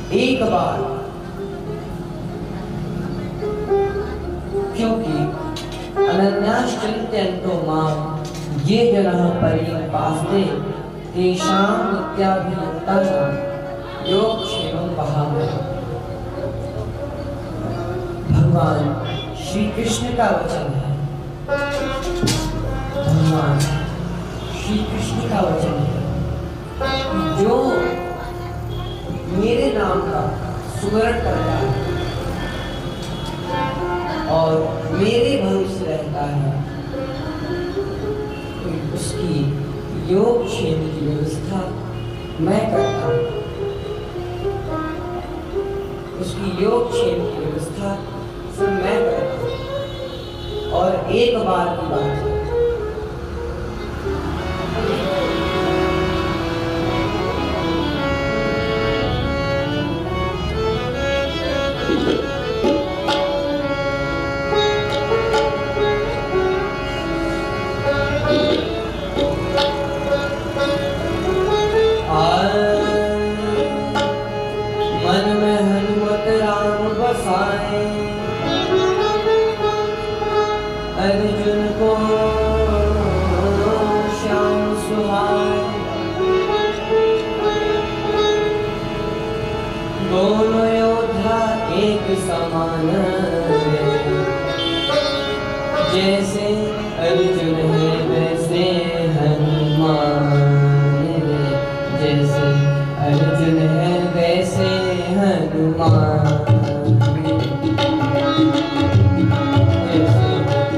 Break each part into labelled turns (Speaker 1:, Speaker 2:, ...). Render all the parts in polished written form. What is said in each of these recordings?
Speaker 1: एक बार, क्योंकि अनन्याश्चिंत्यन्तो माम ये जनः परिपास्ते तेषां नित्याभियुक्तानां योगक्षेमं वहामहे। भगवान श्री कृष्ण का वचन है, भगवान श्री कृष्ण का वचन है कि जो मेरे नाम का सुमरण करता है और मेरे भविष्य रहता है, तो उसकी योग क्षेम की व्यवस्था मैं करता हूँ। उसकी योग क्षेम की व्यवस्था सब मैं करता हूँ। और एक बार की बात है, अर्जुन को श्याम सुहाए, दोनों योद्धा एक समान, जैसे अर्जुन है वैसे हनुमान, जैसे अर्जुन है वैसे हनुमान,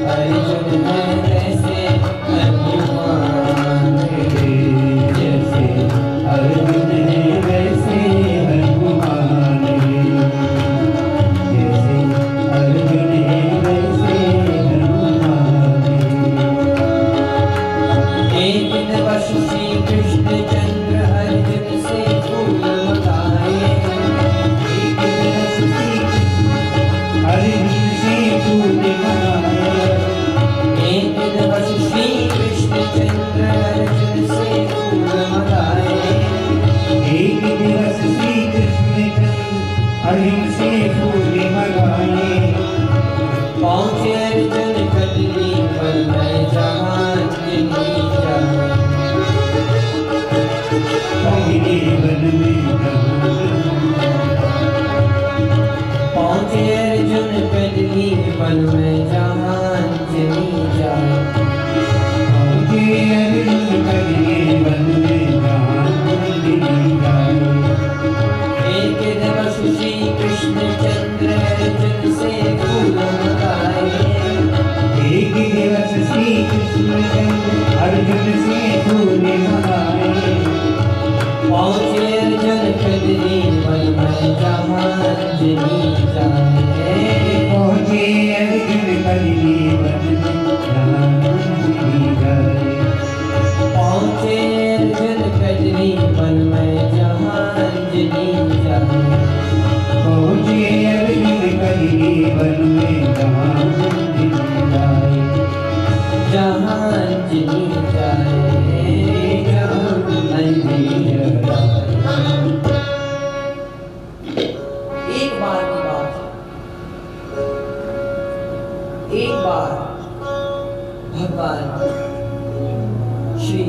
Speaker 1: अर्जुन है वैसे हनुमान,
Speaker 2: जैसे अर्जुन है वैसे हनुमान, जैसे अर्जुन है वैसे हनुमान।
Speaker 1: एक दिन वशु श्री कृष्ण चंद्र अर्जुन से फूल मंगाए,
Speaker 2: एक दिन वशु श्री कृष्ण अर्जुन से फूल मंगाए,
Speaker 1: एक दिन वशु श्री कृष्ण चंद्र अर्जुन से फूल मंगाए,
Speaker 2: एक दिवस श्री कृष्ण अर्जुन से फूल मंगाए।
Speaker 1: पहुँचे अर्जुन कटनी पर मैं जहाँ जिनी जाए,
Speaker 2: पहुँचे वन में
Speaker 1: पहुँचे अर्जुन कटनी पर मैं जहाँ जिनी जाए,
Speaker 2: पहुँचे अर्जुन कटनी वन में जहाँ जिनी जाए।
Speaker 1: एक दिवस श्री कृष्ण चंद्र अर्जुन से फूल मंगाए,
Speaker 2: एक दिवस श्री कृष्ण अर्जुन से फूल मंगाए।
Speaker 1: पहुँचे अर्जुन कटनी पर मैं जहाँ जिनी जाए,
Speaker 2: पहुँचे अर्जुन कटनी वन में जहाँ जिनी जाए।
Speaker 1: पहुँचे अर्जुन कटनी पर मैं जहाँ जिनी जाए,
Speaker 2: पहुँचे अर्जुन कटनी वन में जहाँ जिनी जाए।
Speaker 1: जहाँ जिनी जाए, जहाँ जिनी जाए। एक बार की बात है, एक बार भगवान श्री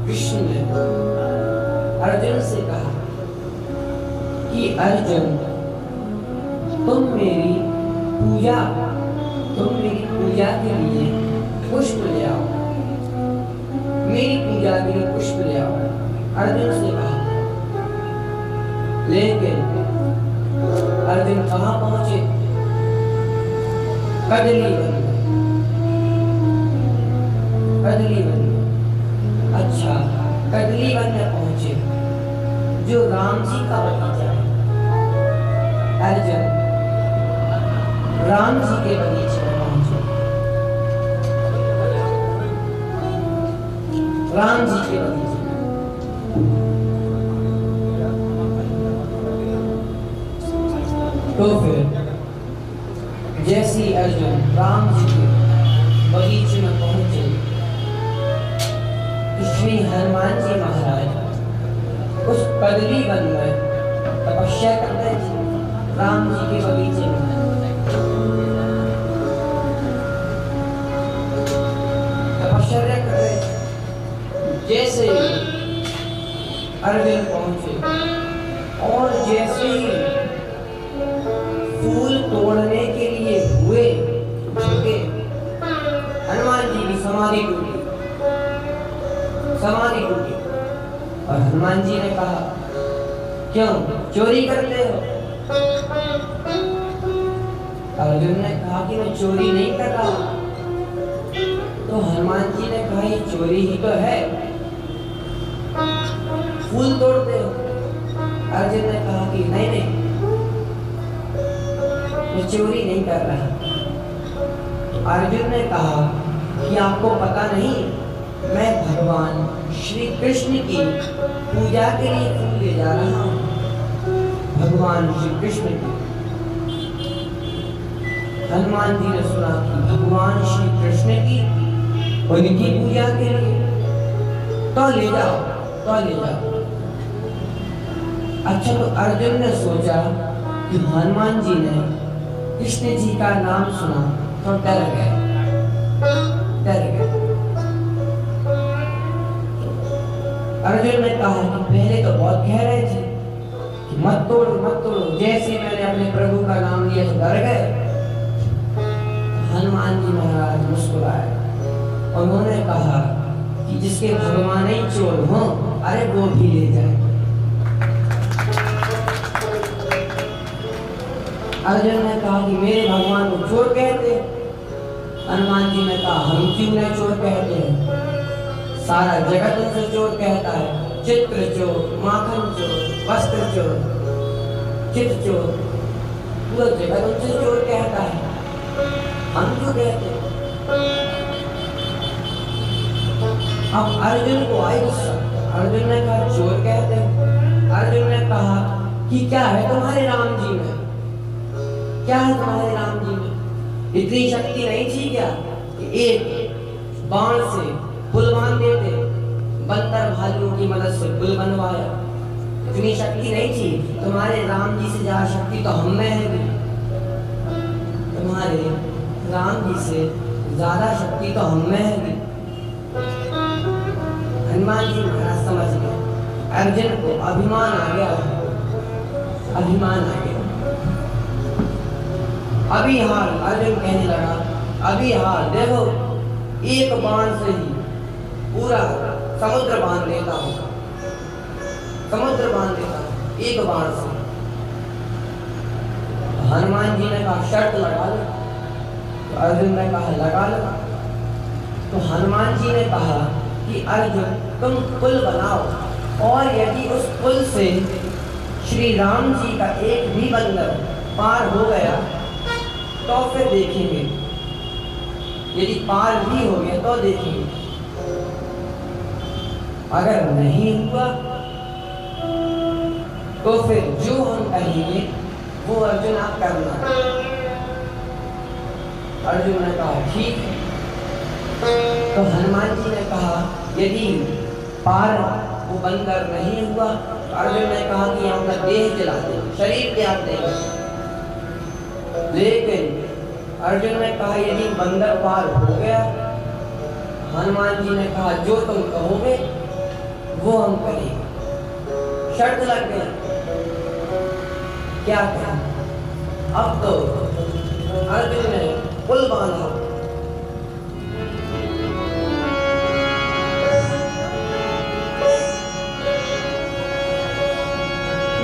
Speaker 1: कृष्ण ने अर्जुन से कहा कि अर्जुन, तुम मेरी पूजा के लिए पुष्प ले आओ, मेरी पूजा के लिए पुष्प ले आओ। अर्जुन से कहा, लेकिन अर्जुन कहाँ पहुंचे? कदली वन में। कदली वन में, अच्छा, कदली वन में पहुंचे, जो राम जी का बगीचा है। अर्जुन राम जी के बगीचे में पहुंचे, राम जी के बगीचे में। तो फिर जैसे अर्जुन राम जी के बगीचे में पहुंचे, श्री हनुमान जी महाराज उस कदली वन में तपस्या कर रहे थे राम जी के बगीचे में। तपश्चर्या कर रहे थे। जैसे अर्जुन पहुंचे और जैसे ही फूल तोड़ने के लिए हुए झुके, हनुमान जी की समाधि टूटी। और हनुमान जी ने कहा, क्यों चोरी करते हो? अर्जुन ने कहा कि मैं चोरी नहीं कर रहा। तो हनुमान जी ने कहा, ये चोरी ही तो है, फूल तोड़ते हो। अर्जुन ने कहा कि नहीं, मैं चोरी नहीं कर रहा। अर्जुन ने कहा कि आपको पता नहीं, मैं भगवान श्री कृष्ण की पूजा के लिए फूल ले जा रहा हूँ। भगवान श्री कृष्ण की। हनुमान जी ने सुना कि भगवान श्री कृष्ण की, उनकी पूजा के लिए, तो ले जाओ। अच्छा, तो अर्जुन ने सोचा कि हनुमान जी ने कृष्ण जी का नाम सुना तो डर गए। अर्जुन ने कहा कि पहले तो बहुत कह रहे थे कि मत तोड़ो। जैसे मैंने अपने प्रभु का नाम लिया तो डर गए। हनुमान जी महाराज मुस्कुराए। उन्होंने कहा कि जिसके भगवान ही चोर हो, अरे वो भी ले जाए। अर्जुन ने कहा कि मेरे भगवान को चोर कहते। हनुमान जी ने कहा, हम क्यों नहीं चोर कहते हैं? सारा जगत उनसे चोर कहता है। चित्र चोर, माखन चोर, वस्त्र चोर, चित्र चोर, पूरा जगत उनसे चोर कहता है, हम क्यों कहते? अब अर्जुन को आई गुस्सा। अर्जुन ने कहा, चोर कहते हो? अर्जुन ने कहा कि क्या है तुम्हारे राम जी में? इतनी शक्ति नहीं थी क्या कि एक बाण से पुल बांध देते? बंदर भालू की मदद से पुल बनवाया। इतनी शक्ति नहीं थी? तुम्हारे राम जी से ज्यादा शक्ति तो हम में है। तुम्हारे राम जी से ज्यादा शक्ति तो हम में है। हनुमान जी महाराज समझ गए। अर्जुन को अभिमान आ गया। अभी हाल अर्जुन कहने लगा, अभी हाल देखो, एक बाण से ही पूरा समुद्र बांध देता हूँ। एक बाण से। हनुमान जी ने कहा, शर्त लगा लो। तो अर्जुन ने कहा, लगा लो। तो हनुमान जी ने कहा कि अर्जुन, तुम पुल बनाओ, और यदि उस पुल से श्री राम जी का एक भी बंदर पार हो गया तो फिर देखेंगे। यदि पार भी हो गया तो देखेंगे। अगर नहीं हुआ तो फिर जो हम कहेंगे वो अर्जुन आप करना। अर्जुन ने कहा, ठीक है। तो हनुमान जी ने कहा, यदि पार वो बंदर नहीं हुआ, तो अर्जुन ने कहा कि हम अपना देह जला दें, शरीर त्याग देंगे। लेकिन अर्जुन ने कहा, यदि बंदर पार हो गया, हनुमान जी ने कहा, जो तुम कहोगे वो हम करेंगे। शर्त लग गई। क्या करें? अब तो अर्जुन ने पुल बांधा।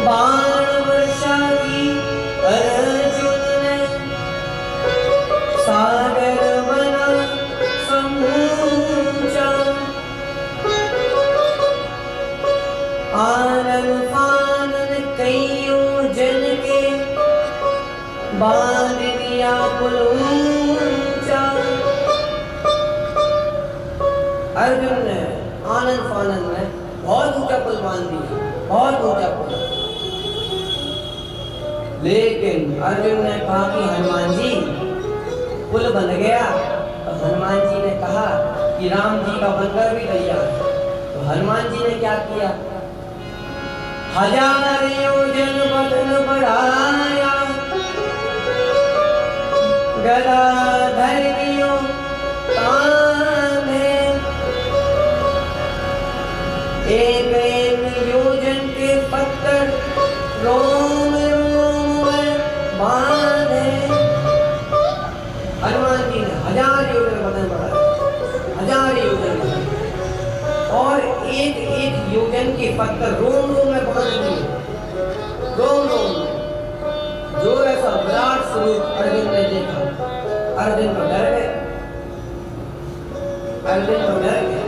Speaker 1: बाण वर्षा की अर्जुन ने, सागर बना समूचा। आनन फानन कईयों जन के, बांध दिया पुल ऊंचा। अर्जुन ने आनन फानन में बहुत ऊंचा पुल बांध दिया, बहुत ऊंचा पुल। लेकिन अर्जुन ने कहा कि हनुमान जी, पुल बन गया। तो हनुमान जी ने कहा कि राम जी का बंदर भी तैयार है। तो हनुमान जी ने क्या किया? हजार योजन बदन बढ़ाया, गदा धरियो कांधे, एक एक योजन के पत्थर रोम रोम में बांधे। हनुमान जी ने 1000 योजन बदन बढ़ाया, 1000 योजन और एक एक योजन के पत्थर रोम रोम में बांध दिए, रोम रोम में। जो ऐसा विराट स्वरूप अर्जुन ने देखा, अर्जुन को डर गया, अर्जुन को डर गया।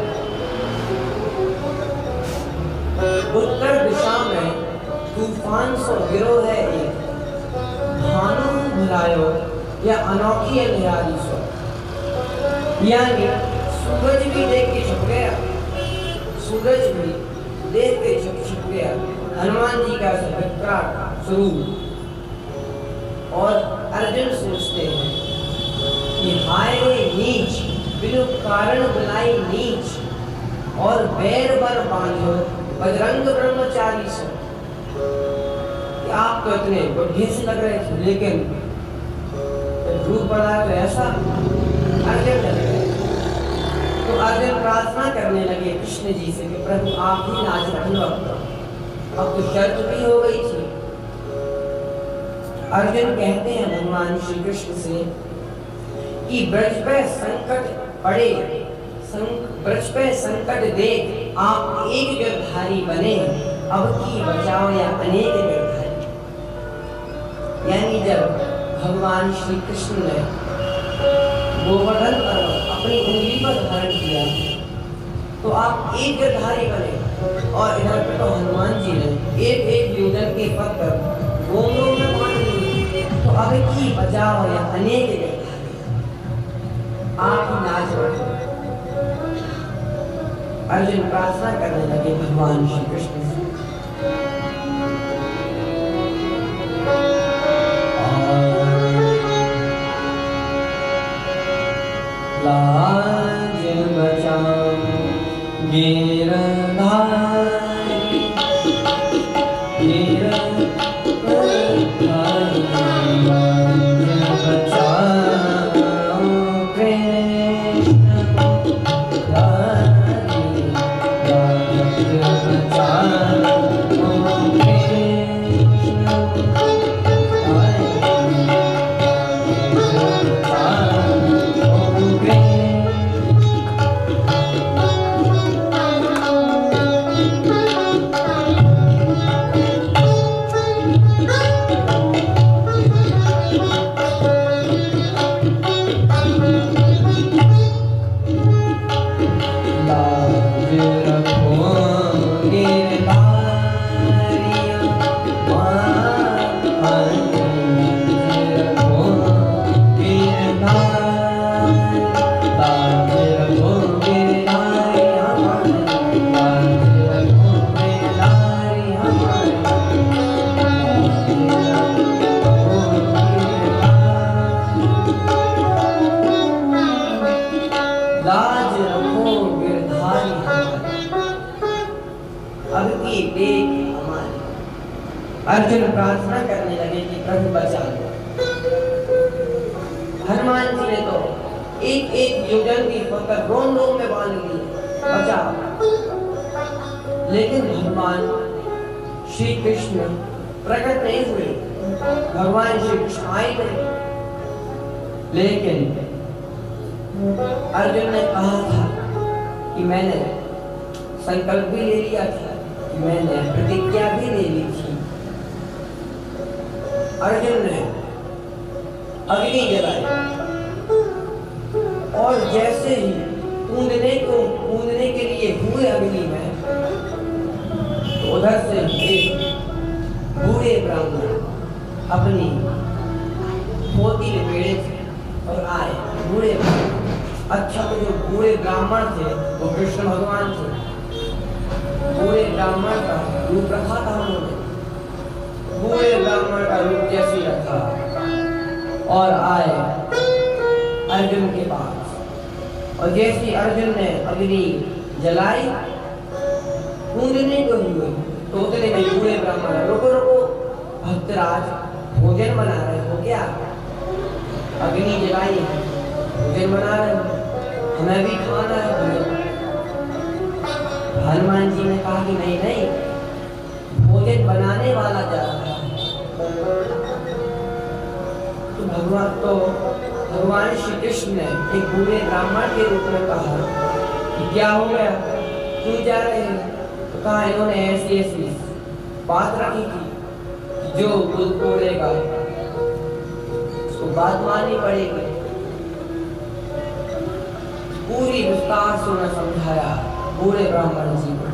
Speaker 1: उत्तर दिशा में तूफान सो गिरो है एक, भानु भुलायो या अनोखी अंधेराई सो। यानी सूरज भी देख के छुप गया, सूरज भी देख के छुप गया हनुमान जी का विकराल स्वरूप। और अर्जुन सोचते हैं कि हाय रे नीच, बिनु कारण बुलाई नीच, और बैर बर बांधो बजरंग ब्रह्मचारी सो। कि आप तो इतने बुढ़े से लग रहे थे, लेकिन रूप बढ़ा तो ऐसा अर्जुन लग रहे। तो अर्जुन प्रार्थना करने लगे कृष्ण जी से कि प्रभु आप ही नाच रखना। अब तो शर्त भी हो गई थी। अर्जुन कहते हैं भगवान श्री कृष्ण से कि ब्रज पे संकट पड़े, ब्रज पे संकट देख आप एक गिरधारी बने, अब की बचाओ या अनेक गिरधारी। यानी जब भगवान श्री कृष्ण ने गोवर्धन पर्वत अपनी उंगली पर धारण किया तो आप एक गिरधारी बने, और इधर पे तो हनुमान जी ने एक एक योजन के पत्थर गोलों में बांध लिए, तो अब की बचाओ या अनेक गिरधारी, आप ही नाच रहे। अर्जुन प्रार्थना करने लगे भगवान श्री कृष्ण से। लाज बचाओ गिरधारी, गिरधारी लाज बचाओ कृष्ण, अर्जुन प्रार्थना करने लगे कि प्रभु बचा लो। हनुमान जी ने तो एक एक योजन की पकड़ रोम रोम में बांध ली, बचा। लेकिन भगवान श्री कृष्ण प्रकट नहीं हुए, भगवान श्री कृष्ण आए नहीं। लेकिन अर्जुन ने कहा था कि मैंने संकल्प भी ले लिया था, कि मैंने प्रतिज्ञा भी ले ली थी। अर्जुन ने अग्नि जलाई और जैसे ही कूदने के लिए हुए अग्नि में, तो उधर से एक बूढ़े ब्राह्मण अपनी पोती लपेटे थे और आए। बूढ़े अच्छा, तो जो बूढ़े ब्राह्मण थे वो कृष्ण भगवान थे। बूढ़े ब्राह्मण का रूप रखा था उन्होंने, बूढ़े ब्राह्मण का रूप जैसे रखा और आए अर्जुन के पास। और जैसे अर्जुन ने अग्नि जलाई, कूदने को हुए तो उतने में बूढ़े ब्राह्मण, रुको रुको भक्तराज, भोजन बना रहे हो क्या? अग्नि जलाई है, भोजन बना रहे हो, हमें भी खाना है भोजन। हनुमान जी ने कहा कि नहीं नहीं, भोजन बनाने वाला जा रहा है। तो भगवान श्री कृष्ण ने एक बूढ़े ब्राह्मण के रूप में कहा कि क्या हो गया, क्यों जा रहे हैं? तो कहा इन्होंने ऐसी ऐसी बात रखी थी कि जो पुल तोड़ेगा उसको बात माननी पड़ेगी। पूरी विस्तार से उन्हें समझाया बूढ़े ब्राह्मण जी को।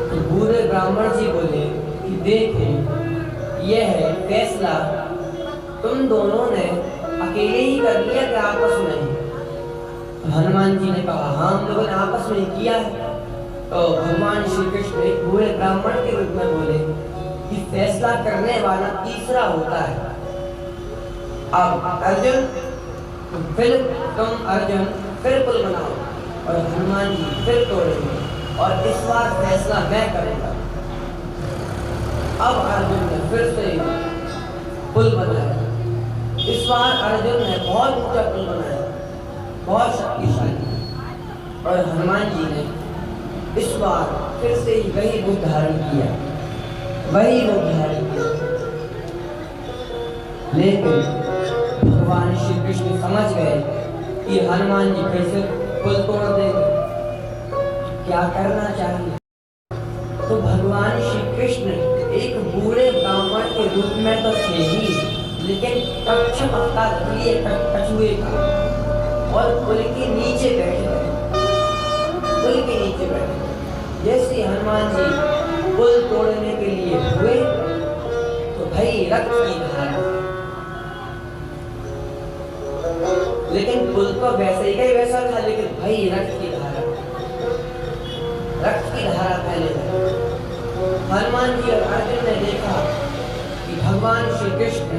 Speaker 1: तो बूढ़े ब्राह्मण जी बोले कि देखो, यह है फैसला तुम दोनों ने अकेले ही कर लिया कि आपस में? हनुमान जी ने कहा हाँ, हम लोगों ने आपस में किया है। तो भगवान श्री कृष्ण एक बूढ़े ब्राह्मण के रूप में बोले कि फैसला करने वाला तीसरा होता है। अब अर्जुन फिर तुम अर्जुन फिर पुल बनाओ और हनुमान जी फिर तोड़ेंगे और इस बार फैसला मैं करूंगा। अब अर्जुन ने फिर से पुल बनाया। इस बार अर्जुन ने बहुत ऊंचा पुल बनाया, बहुत शक्तिशाली, और हनुमान जी ने इस बार फिर से ही वही रूप धारण किया, वही रूप धारण किया। लेकिन भगवान श्री कृष्ण समझ गए कि हनुमान जी फिर से पुल तोड़ देंगे, क्या करना चाहिए। तो भगवान श्री कृष्ण एक बूढ़े ब्राह्मण के रूप में तो थे ही, लेकिन कक्षम अवतार लिए कछुए का, और पुल के नीचे बैठे थे, पुल के नीचे बैठे। जैसे हनुमान जी पुल तोड़ने के लिए हुए तो भाई रक्त की धारा, लेकिन पुल तो वैसे ही वैसा था, लेकिन भाई रक्त की धारा, रक्त की धारा फैले। हनुमान जी और अर्जुन ने देखा कि भगवान श्री कृष्ण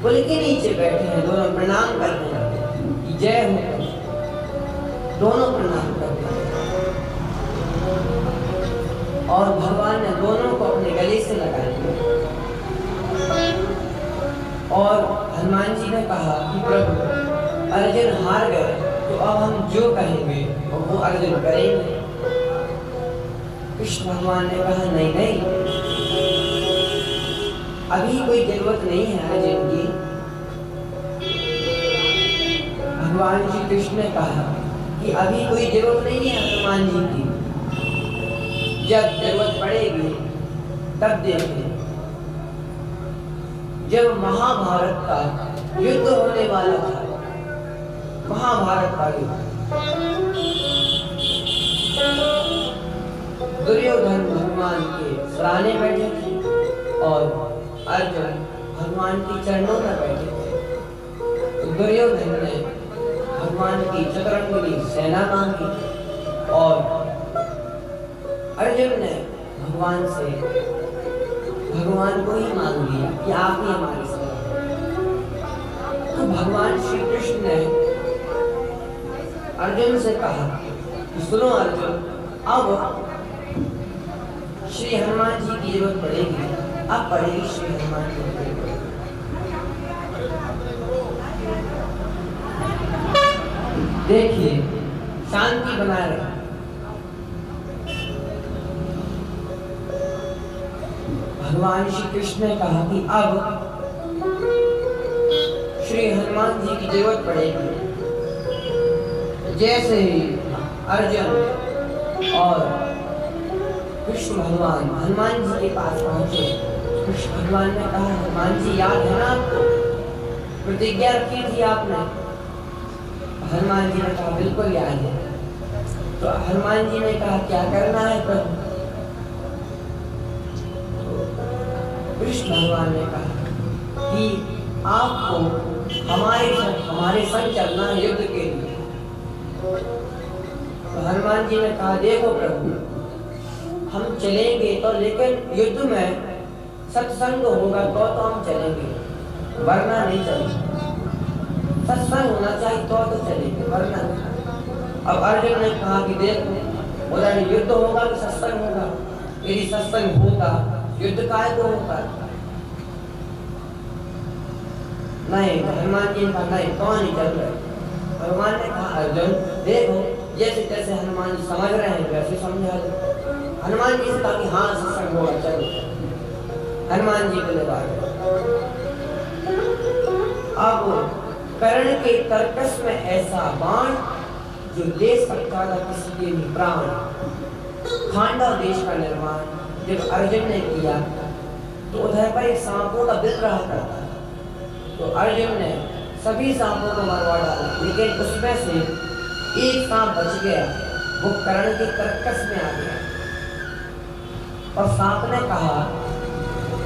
Speaker 1: पुल के नीचे बैठे हैं, दोनों प्रणाम करने लगे कि जय हो, दोनों प्रणाम करते हैं। और भगवान ने दोनों को अपने गले से लगा लिया। और हनुमान जी ने कहा कि प्रभु अर्जुन हार गए, तो अब हम जो कहेंगे वो अर्जुन करेंगे। कृष्ण भगवान ने कहा नहीं नहीं, अभी कोई जरूरत नहीं है अर्जुन की। भगवान श्री कृष्ण ने कहा कि अभी कोई जरूरत नहीं है हनुमान जी की, जब जरूरत पड़ेगी तब देखें। जब महाभारत का युद्ध होने वाला था, महाभारत का युद्ध, दुर्योधन भगवान के सराहने बैठे थे और अर्जुन भगवान के चरणों में बैठे थे। तो दुर्योधन ने भगवान की चतुरंगी सेना मांगी और अर्जुन ने भगवान से भगवान को ही मांग लिया कि आप ही हमारी सेना। तो भगवान श्री कृष्ण ने अर्जुन से कहा कि सुनो अर्जुन, अब श्री हनुमान जी की जरूरत पड़ेगी, अब पड़ेगी श्री हनुमान जी की जरूरत। देखिए, शांति बनाए रखें। भगवान श्री कृष्ण ने कहा कि अब श्री हनुमान जी की जरूरत पड़ेगी। जैसे ही अर्जुन और कृष्ण भगवान हनुमान जी के पास पहुंचे, कृष्ण भगवान ने कहा हनुमान जी याद है ना आपको, प्रतिज्ञा रखी थी आपने? हनुमान जी ने कहा बिल्कुल याद है। तो हनुमान जी ने कहा क्या करना है प्रभु? कृष्ण भगवान ने कहा कि आपको हमारे संग चलना है युद्ध के लिए। तो हनुमान जी ने कहा देखो प्रभु, हम चलेंगे तो, लेकिन युद्ध में सत्संग होगा तो हम चलेंगे, वरना नहीं चलेंगे। सत्संग होना चाहिए तो चलेंगे, वरना नहीं। अब अर्जुन ने कहा कि देखो बोला युद्ध होगा कि सत्संग होगा? यदि सत्संग होता युद्ध काहे को होता? नहीं, हनुमान जी का नहीं, कहानी चल रही। भगवान ने कहा अर्जुन देखो, जैसे जैसे हनुमान जी समझ रहे हैं वैसे समझा। हनुमान जी से कहा कि हाँ सत्संग होगा, चलो। हनुमान जी बोले बात। अब कर्ण के कर्कश में ऐसा बाण जो ले सकता था किसी के भी प्राण। खांडव देश का निर्माण जब अर्जुन ने किया तो उधर पर एक सांपों का बिल रहा करता था, तो अर्जुन ने सभी सांपों को मरवा डाला, लेकिन उसमें से एक सांप बच गया, वो कर्ण के कर्कश में आ गया। और सांप ने कहा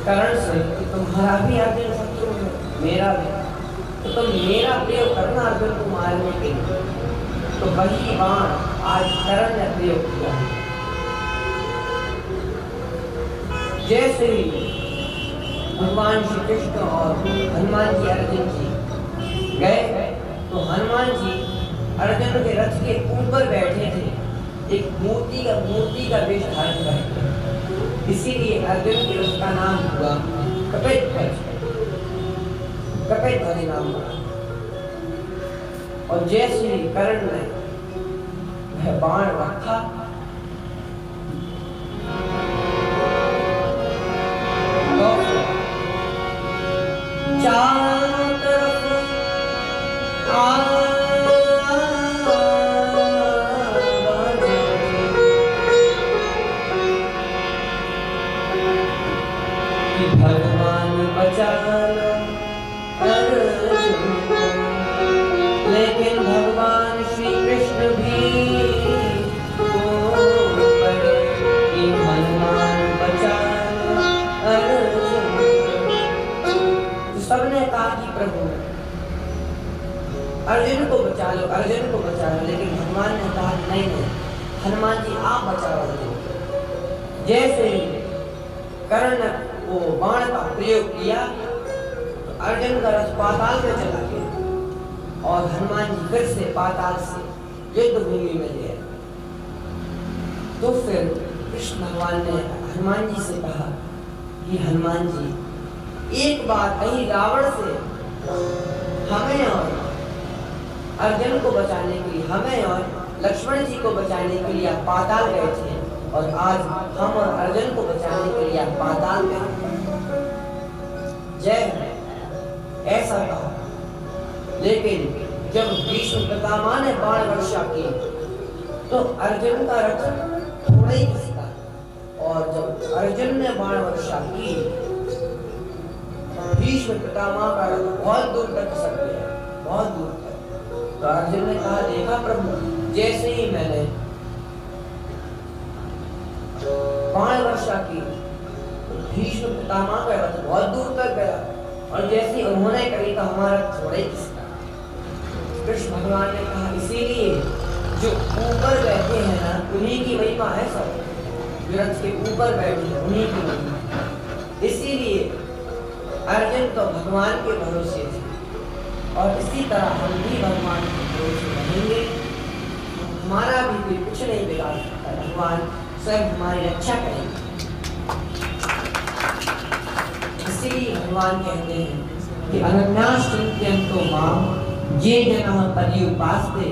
Speaker 1: कर्ण से कि तुम्हारा भी अर्जुन शत्रु है, मेरा भी, तो तुम मेरा प्रयोग करना अर्जुन को मारने के लिए। तो वही बाण आज कर्ण ने प्रयोग किया। जैसे ही भगवान श्री कृष्ण और हनुमान जी अर्जुन जी गए तो हनुमान जी अर्जुन के रथ के ऊपर बैठे थे, एक मूर्ति का वेश धारण करके, इसीलिए अर्जुन के उसका नाम हुआ कपिध्वज, कपिध्वज नाम हुआ। और जैसे ही कर्ण ने वह बाण रखा तो चारों तरफ भगवान बचा लो अर्जुन, लेकिन भगवान श्री कृष्ण भी पड़े कि हनुमान बचा लो अर्जुन। तो सबने कहा कि प्रभु अर्जुन को बचा लो, अर्जुन को बचा लो, लेकिन भगवान ने कहा नहीं नहीं, हनुमान जी आप बचाओ अर्जुन। जैसे कर्ण ने वो बाण का प्रयोग किया तो अर्जुन का रथ पाताल में चला गया और हनुमान जी फिर से पाताल से युद्ध भूमि में गए। तो फिर कृष्ण भगवान ने हनुमान जी से कहा कि हनुमान जी एक बार कहीं रावण से हमें और अर्जुन को बचाने के लिए, हमें और लक्ष्मण जी को बचाने के लिए आप पाताल गए थे, और आज हम और अर्जुन को बचाने के लिए आप पाताल गए। जय ऐसा कहा। लेकिन जब भीष्म पितामह ने बाण वर्षा की तो अर्जुन का रथ थोड़ा ही खिसका, और जब अर्जुन ने बाण वर्षा की भीष्म पितामह का रथ बहुत दूर तक खिसक गया, बहुत दूर तक। तो अर्जुन ने कहा देखा प्रभु, जैसे ही मैंने बाण वर्षा की तो भीष्म पितामह का रथ बहुत दूर तक गया, और जैसे उन्होंने करी तो हमारा थोड़ा ही खिसका। कृष्ण भगवान ने कहा इसीलिए जो ऊपर बैठे हैं ना उन्हीं की महिमा है, सब जो रथ के ऊपर बैठे हैं उन्हीं की महिमा। इसीलिए अर्जुन तो भगवान के भरोसे थे, और इसी तरह हम भी भगवान के भरोसे रहेंगे। हमारा भी कोई कुछ नहीं बिगाड़ सकता, भगवान स्वयं हमारी रक्षा करेंगे। इसीलिए भगवान कहते हैं कि अनन्याश्चिंत्यन्तो मां ये जनाः पर्युपासते